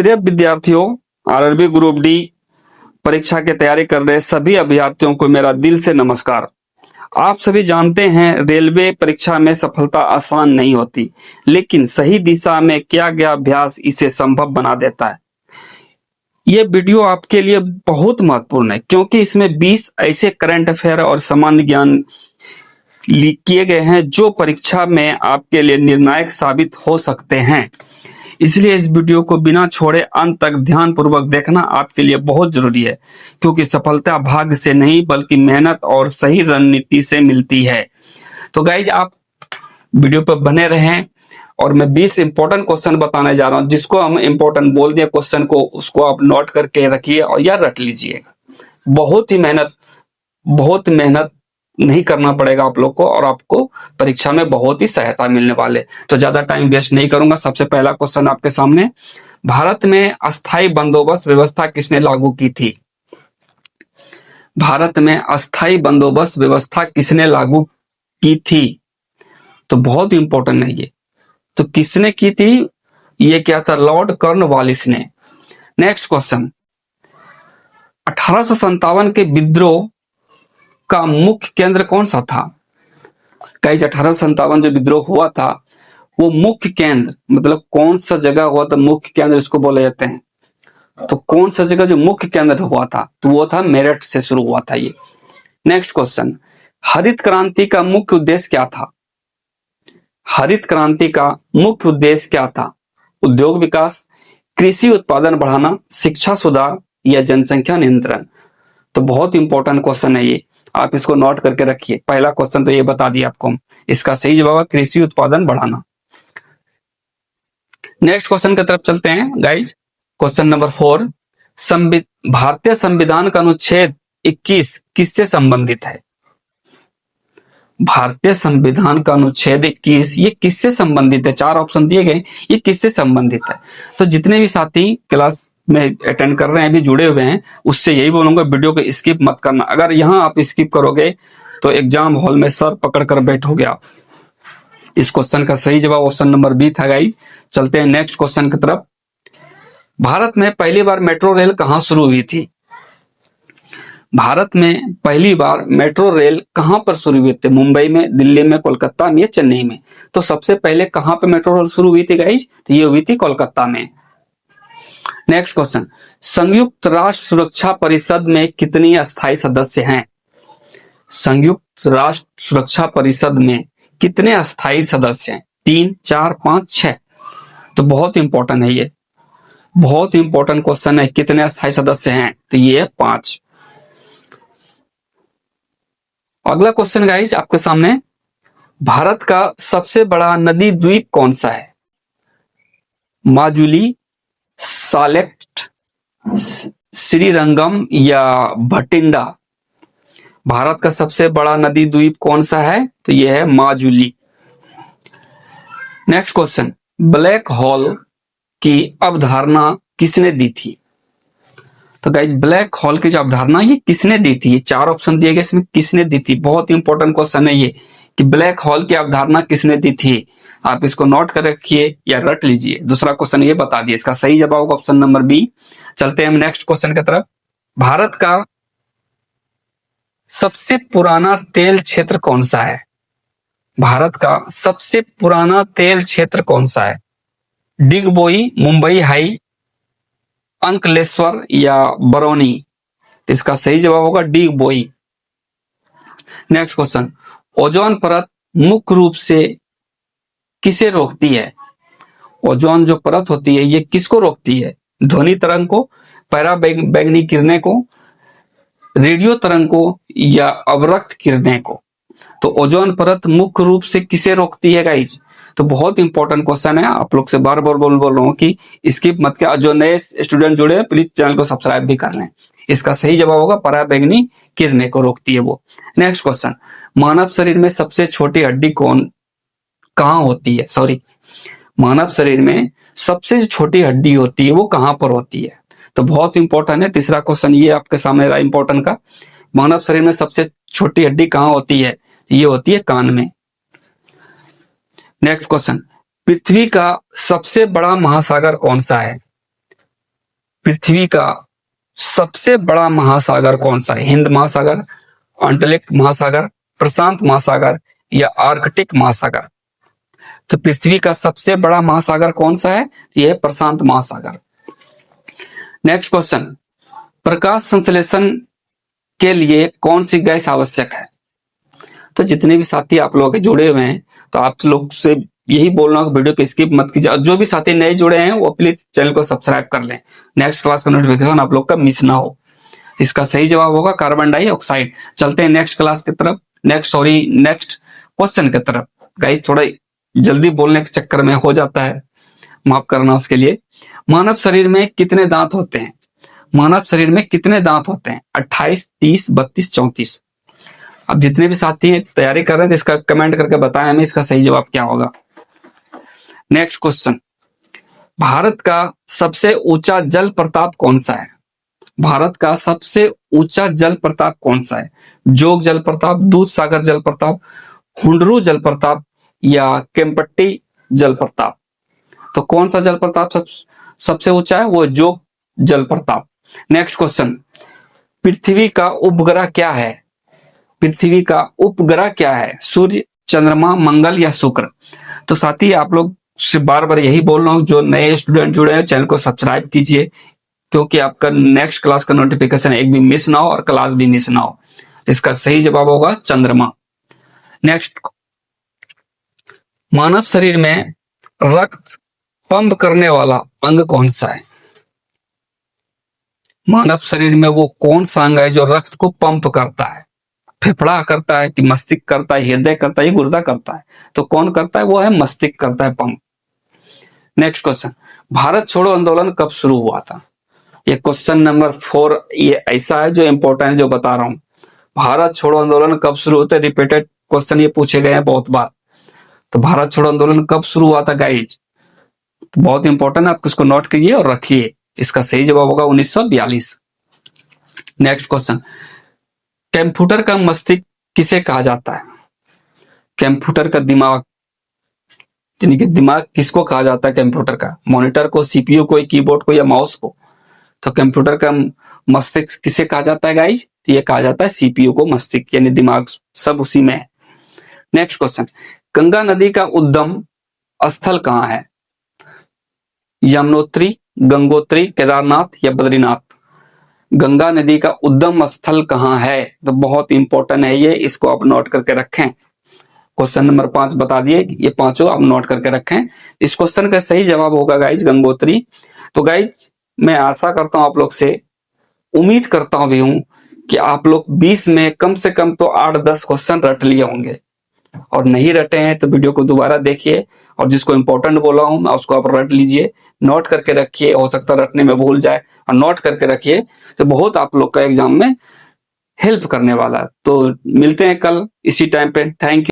प्रिय विद्यार्थियों, RRB group D परीक्षा की तैयारी कर रहे सभी अभ्यर्थियों को मेरा दिल से नमस्कार। आप सभी जानते हैं रेलवे परीक्षा में सफलता आसान नहीं होती, लेकिन सही दिशा में किया गया अभ्यास इसे संभव बना देता है। ये वीडियो आपके लिए बहुत महत्वपूर्ण है क्योंकि इसमें 20 ऐसे करंट अफेयर और सामान्य ज्ञान किए गए हैं जो परीक्षा में आपके लिए निर्णायक साबित हो सकते हैं। इसलिए इस वीडियो को बिना छोड़े अंत तक ध्यान पूर्वक देखना आपके लिए बहुत जरूरी है, क्योंकि सफलता भाग्य से नहीं बल्कि मेहनत और सही रणनीति से मिलती है। तो गाइज, आप वीडियो पर बने रहें और मैं 20 इंपॉर्टेंट क्वेश्चन बताने जा रहा हूं, जिसको हम इंपॉर्टेंट बोल दिए क्वेश्चन को, उसको आप नोट करके रखिए और या रट लीजिएगा। बहुत मेहनत नहीं करना पड़ेगा आप लोग को और आपको परीक्षा में बहुत ही सहायता मिलने वाले। तो ज्यादा टाइम वेस्ट नहीं करूंगा। सबसे पहला क्वेश्चन आपके सामने, भारत में अस्थायी बंदोबस्त व्यवस्था किसने लागू की थी? भारत में अस्थायी बंदोबस्त व्यवस्था किसने लागू की थी? तो बहुत इंपॉर्टेंट है ये। तो किसने की थी? ये क्या था? लॉर्ड कॉर्नवालिस ने। नेक्स्ट क्वेश्चन, 1857 के विद्रोह का मुख्य केंद्र कौन सा था? गाइस, 1857 जो विद्रोह हुआ था वो मुख्य केंद्र मतलब कौन सा जगह हुआ था? मुख्य केंद्र इसको बोले जाते हैं। तो कौन सा जगह जो मुख्य केंद्र हुआ था? तो वो था मेरठ से शुरू हुआ था ये। नेक्स्ट क्वेश्चन, हरित क्रांति का मुख्य उद्देश्य क्या था? हरित क्रांति का मुख्य उद्देश्य क्या था? उद्योग विकास, कृषि उत्पादन बढ़ाना, शिक्षा सुधार या जनसंख्या नियंत्रण? तो बहुत इंपॉर्टेंट क्वेश्चन है ये, आप इसको नोट करके रखिए। पहला क्वेश्चन तो ये बता दिया आपको, इसका सही जवाब है कृषि उत्पादन बढ़ाना। नेक्स्ट क्वेश्चन की तरफ चलते हैं गाइज। क्वेश्चन नंबर 4, भारतीय संविधान का अनुच्छेद 21 किससे संबंधित है? भारतीय संविधान का अनुच्छेद 21 ये किससे संबंधित है? 4 ऑप्शन दिए गए, ये किससे संबंधित है? तो जितने भी साथी क्लास में अटेंड कर रहे हैं, अभी जुड़े हुए हैं, उससे यही बोलूंगा वीडियो को स्किप मत करना। अगर यहाँ आप स्किप करोगे तो एग्जाम हॉल में सर पकड़ कर बैठोगे आप। इस क्वेश्चन का सही जवाब ऑप्शन नंबर बी था गाइस। चलते हैं नेक्स्ट क्वेश्चन की तरफ। भारत में पहली बार मेट्रो रेल कहां शुरू हुई थी? भारत में पहली बार मेट्रो रेल कहां पर शुरू हुई थी? मुंबई में, दिल्ली में, कोलकाता में, चेन्नई में? तो सबसे पहले कहां पर मेट्रो रेल शुरू हुई थी गाइस? तो ये हुई थी कोलकाता में। नेक्स्ट क्वेश्चन, संयुक्त राष्ट्र सुरक्षा परिषद में कितनी अस्थायी सदस्य हैं? संयुक्त राष्ट्र सुरक्षा परिषद में कितने अस्थायी सदस्य हैं? 3, 4, 5, 6? तो बहुत इंपॉर्टेंट है ये, बहुत इंपॉर्टेंट क्वेश्चन है। कितने अस्थायी सदस्य हैं? तो ये है 5। अगला क्वेश्चन गाइस आपके सामने, भारत का सबसे बड़ा नदी द्वीप कौन सा है? माजुली, सालेक्ट, श्रीरंगम या भटिंडा? भारत का सबसे बड़ा नदी द्वीप कौन सा है? तो यह है Majuli. Next question, black hole की अवधारणा किसने दी थी? तो गाइस, ब्लैक होल की जो अवधारणा ये किसने दी थी? ये 4 ऑप्शन दिए गए, इसमें किसने दी थी? बहुत इंपॉर्टेंट क्वेश्चन है ये कि ब्लैक होल की अवधारणा किसने दी थी। आप इसको नोट कर रखिए या रट लीजिए। दूसरा क्वेश्चन ये बता दिए, इसका सही जवाब होगा ऑप्शन नंबर बी। चलते हैं हम नेक्स्ट क्वेश्चन की तरफ। भारत का सबसे पुराना तेल क्षेत्र कौन सा है? भारत का सबसे पुराना तेल क्षेत्र कौन सा है? डिगबोई, मुंबई हाई, अंकलेश्वर या बरौनी? इसका सही जवाब होगा डिगबोई। नेक्स्ट क्वेश्चन, ओजोन परत मुख्य रूप से किसे रोकती है? ओजोन जो परत होती है ये किसको रोकती है? ध्वनि तरंग को, पराबैंगनी किरणें को, रेडियो तरंग को या अवरक्त किरणें को? तो ओजोन परत मुख्य रूप से किसे रोकती है गाइज? तो बहुत इंपॉर्टेंट क्वेश्चन है, आप लोग से बार बार बोल रहा हूं कि स्किप मत कर। जो नए स्टूडेंट जुड़े हैं प्लीज चैनल को सब्सक्राइब भी कर लें। इसका सही जवाब होगा पराबैंगनी किरणें को रोकती है वो। नेक्स्ट क्वेश्चन, मानव शरीर में सबसे छोटी हड्डी कहां होती है? मानव शरीर में सबसे जो छोटी हड्डी होती है वो कहां पर होती है? तो बहुत इंपॉर्टेंट है। तीसरा क्वेश्चन ये आपके सामने रहा इंपॉर्टेंट का, मानव शरीर में सबसे छोटी हड्डी कहां होती है? ये होती है कान में। नेक्स्ट क्वेश्चन, पृथ्वी का सबसे बड़ा महासागर कौन सा है? पृथ्वी का सबसे बड़ा महासागर कौन सा है? हिंद महासागर, अंटार्कटिक महासागर, प्रशांत महासागर या आर्कटिक महासागर? तो पृथ्वी का सबसे बड़ा महासागर कौन सा है? यह प्रशांत महासागर। नेक्स्ट क्वेश्चन, प्रकाश संश्लेषण के लिए कौन सी गैस आवश्यक है? तो जितने भी साथी आप लोग जुड़े हुए हैं, तो आप लोग से यही बोल रहा हूँ, वीडियो को स्किप मत कीजिए। और जो भी साथी नए जुड़े हैं वो प्लीज चैनल को सब्सक्राइब कर लें, नेक्स्ट क्लास का नोटिफिकेशन आप लोग का मिस ना हो। इसका सही जवाब होगा कार्बन डाइऑक्साइड। चलते हैं नेक्स्ट क्लास की तरफ, नेक्स्ट क्वेश्चन की तरफ। गाइस थोड़ा जल्दी बोलने के चक्कर में हो जाता है, माफ करना उसके लिए। मानव शरीर में कितने दांत होते हैं? मानव शरीर में कितने दांत होते हैं? 28, 30, 32, 34। अब जितने भी साथी तैयारी कर रहे हैं तो इसका कमेंट करके बताएं हमें इसका सही जवाब क्या होगा। नेक्स्ट क्वेश्चन, भारत का सबसे ऊंचा जल प्रपात कौन सा है? भारत का सबसे ऊंचा जल प्रपात कौन सा है? जोग जल प्रपात, दूध सागर जल प्रपात, हुंडरू जल प्रपात या केम्पटी जल प्रपात? तो कौन सा जल प्रपात सबसे ऊंचा है? वो जोग जल प्रपात। नेक्स्ट क्वेश्चन, पृथ्वी का उपग्रह क्या है? पृथ्वी का उपग्रह क्या है? सूर्य, चंद्रमा, मंगल या शुक्र? तो साथी आप लोग से बार बार यही बोल रहा हूं, जो नए स्टूडेंट जुड़े हैं चैनल को सब्सक्राइब कीजिए, क्योंकि आपका नेक्स्ट क्लास का नोटिफिकेशन एक भी मिस ना हो और क्लास भी मिस ना हो। इसका सही जवाब होगा चंद्रमा। नेक्स्ट, मानव शरीर में रक्त पंप करने वाला अंग कौन सा है? मानव शरीर में वो कौन सा अंग है जो रक्त को पंप करता है? फेफड़ा करता है कि मस्तिष्क करता है, हृदय करता है, गुर्दा करता है? तो कौन करता है? वो है मस्तिष्क करता है पंप। नेक्स्ट क्वेश्चन, भारत छोड़ो आंदोलन कब शुरू हुआ था? ये क्वेश्चन नंबर 4 ये ऐसा है जो इंपॉर्टेंट है, जो बता रहा हूं। भारत छोड़ो आंदोलन कब शुरू होता है? रिपीटेड क्वेश्चन ये पूछे गए हैं बहुत बार। तो भारत छोड़ो आंदोलन कब शुरू हुआ था गाइज? तो बहुत इंपॉर्टेंट है, आप इसको नोट कीजिए और रखिए। इसका सही जवाब होगा 1942। नेक्स्ट क्वेश्चन, कंप्यूटर का मस्तिष्क किसे कहा जाता है? कंप्यूटर का दिमाग, यानी कि दिमाग किसको कहा जाता है कंप्यूटर का? मॉनिटर को, सीपीयू को, कीबोर्ड को या माउस को? तो कंप्यूटर का मस्तिष्क किसे कहा जाता है गाइज? तो ये कहा जाता है सीपीयू को मस्तिष्क, यानी दिमाग सब उसी में है। नेक्स्ट क्वेश्चन, गंगा नदी का उद्गम स्थल कहाँ है? यमुनोत्री, गंगोत्री, केदारनाथ या बद्रीनाथ? गंगा नदी का उद्गम स्थल कहाँ है? तो बहुत इंपॉर्टेंट है ये, इसको आप नोट करके रखें। क्वेश्चन नंबर 5 बता दिए, ये पांचों आप नोट करके रखें। इस क्वेश्चन का सही जवाब होगा गाइज गंगोत्री। तो गाइज मैं आशा करता हूं आप लोग से, उम्मीद करता भी हूं कि आप लोग 20 में कम से कम तो 8-10 क्वेश्चन रट लिए होंगे, और नहीं रटे हैं तो वीडियो को दोबारा देखिए, और जिसको इंपॉर्टेंट बोला हूं मैं उसको आप रट लीजिए, नोट करके रखिए। हो सकता है रटने में भूल जाए, और नोट करके रखिए तो बहुत आप लोग का एग्जाम में हेल्प करने वाला है। तो मिलते हैं कल इसी टाइम पे। Thank you.